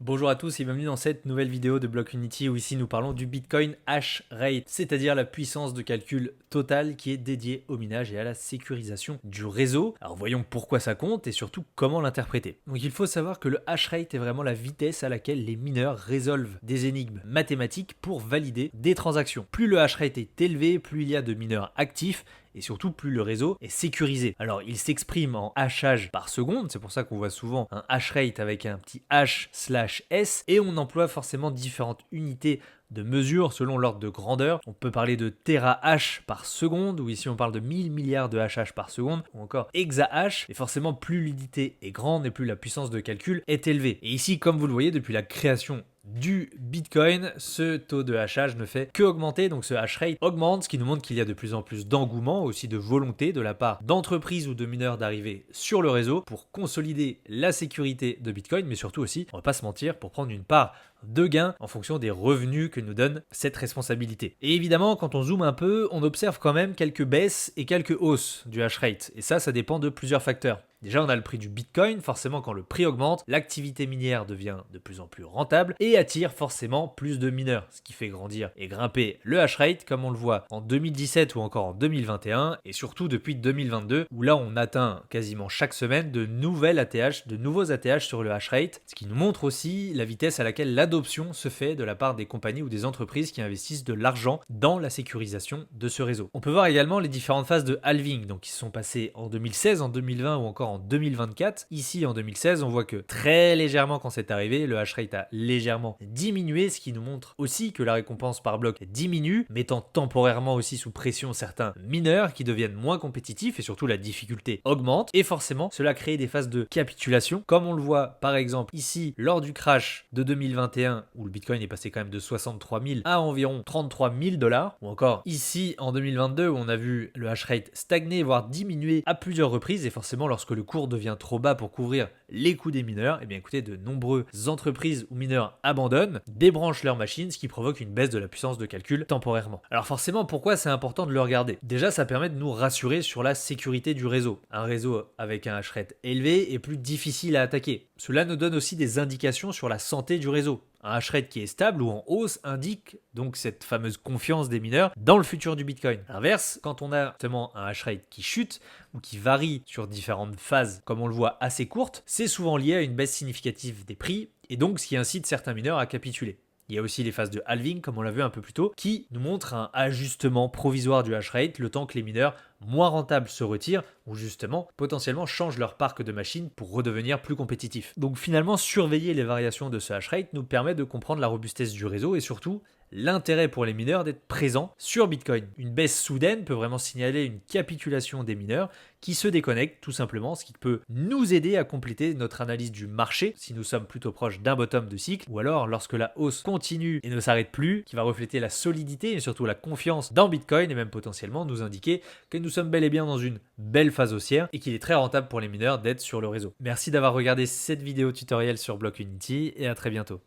Bonjour à tous et bienvenue dans cette nouvelle vidéo de Block Unity où ici nous parlons du Bitcoin hash rate, c'est-à-dire la puissance de calcul totale qui est dédiée au minage et à la sécurisation du réseau. Alors voyons pourquoi ça compte et surtout comment l'interpréter. Donc il faut savoir que le hash rate est vraiment la vitesse à laquelle les mineurs résolvent des énigmes mathématiques pour valider des transactions. Plus le hash rate est élevé, plus il y a de mineurs actifs et surtout plus le réseau est sécurisé. Alors il s'exprime en hachage par seconde, c'est pour ça qu'on voit souvent un hash rate avec un petit h/s et on emploie forcément différentes unités de mesure selon l'ordre de grandeur. On peut parler de terahash par seconde, ou ici on parle de 1000 milliards de hash par seconde, ou encore exahash, et forcément plus l'unité est grande et plus la puissance de calcul est élevée. Et ici, comme vous le voyez, depuis la création du Bitcoin, ce taux de hachage ne fait que augmenter, donc ce hash rate augmente, ce qui nous montre qu'il y a de plus en plus d'engouement, aussi de volonté de la part d'entreprises ou de mineurs d'arriver sur le réseau pour consolider la sécurité de Bitcoin, mais surtout aussi, on va pas se mentir, pour prendre une part de gains en fonction des revenus que nous donne cette responsabilité. Et évidemment, quand on zoome un peu, on observe quand même quelques baisses et quelques hausses du hash rate, et ça dépend de plusieurs facteurs. Déjà, on a le prix du Bitcoin, forcément quand le prix augmente, l'activité minière devient de plus en plus rentable et attire forcément plus de mineurs, ce qui fait grandir et grimper le hash rate comme on le voit en 2017 ou encore en 2021 et surtout depuis 2022 où là on atteint quasiment chaque semaine de nouvelles ATH, de nouveaux ATH sur le hash rate, ce qui nous montre aussi la vitesse à laquelle l'adoption se fait de la part des compagnies ou des entreprises qui investissent de l'argent dans la sécurisation de ce réseau. On peut voir également les différentes phases de halving, donc qui se sont passées en 2016, en 2020 ou encore en 2024. Ici en 2016, on voit que très légèrement quand c'est arrivé, le hash rate a légèrement diminué, ce qui nous montre aussi que la récompense par bloc diminue, mettant temporairement aussi sous pression certains mineurs qui deviennent moins compétitifs et surtout la difficulté augmente et forcément cela crée des phases de capitulation comme on le voit par exemple ici lors du crash de 2021 où le Bitcoin est passé quand même de 63 000 à environ 33 000 dollars ou encore ici en 2022 où on a vu le hash rate stagner voire diminuer à plusieurs reprises et forcément lorsque le cours devient trop bas pour couvrir les coûts des mineurs, et bien écoutez, de nombreuses entreprises ou mineurs abandonnent, débranchent leurs machines, ce qui provoque une baisse de la puissance de calcul temporairement. Alors forcément, pourquoi c'est important de le regarder? Déjà, ça permet de nous rassurer sur la sécurité du réseau. Un réseau avec un hash rate élevé est plus difficile à attaquer. Cela nous donne aussi des indications sur la santé du réseau. Un hash rate qui est stable ou en hausse indique donc cette fameuse confiance des mineurs dans le futur du Bitcoin. À l'inverse, quand on a justement un hash rate qui chute ou qui varie sur différentes phases, comme on le voit assez courtes, c'est souvent lié à une baisse significative des prix et donc ce qui incite certains mineurs à capituler. Il y a aussi les phases de halving, comme on l'a vu un peu plus tôt, qui nous montrent un ajustement provisoire du hash rate le temps que les mineurs moins rentables se retirent ou justement potentiellement changent leur parc de machines pour redevenir plus compétitifs. Donc finalement, surveiller les variations de ce hash rate nous permet de comprendre la robustesse du réseau et surtout l'intérêt pour les mineurs d'être présents sur Bitcoin. Une baisse soudaine peut vraiment signaler une capitulation des mineurs qui se déconnectent tout simplement, ce qui peut nous aider à compléter notre analyse du marché si nous sommes plutôt proches d'un bottom de cycle ou alors lorsque la hausse continue et ne s'arrête plus, qui va refléter la solidité et surtout la confiance dans Bitcoin et même potentiellement nous indiquer que nous sommes bel et bien dans une belle phase haussière et qu'il est très rentable pour les mineurs d'être sur le réseau. Merci d'avoir regardé cette vidéo tutoriel sur Block Unity et à très bientôt.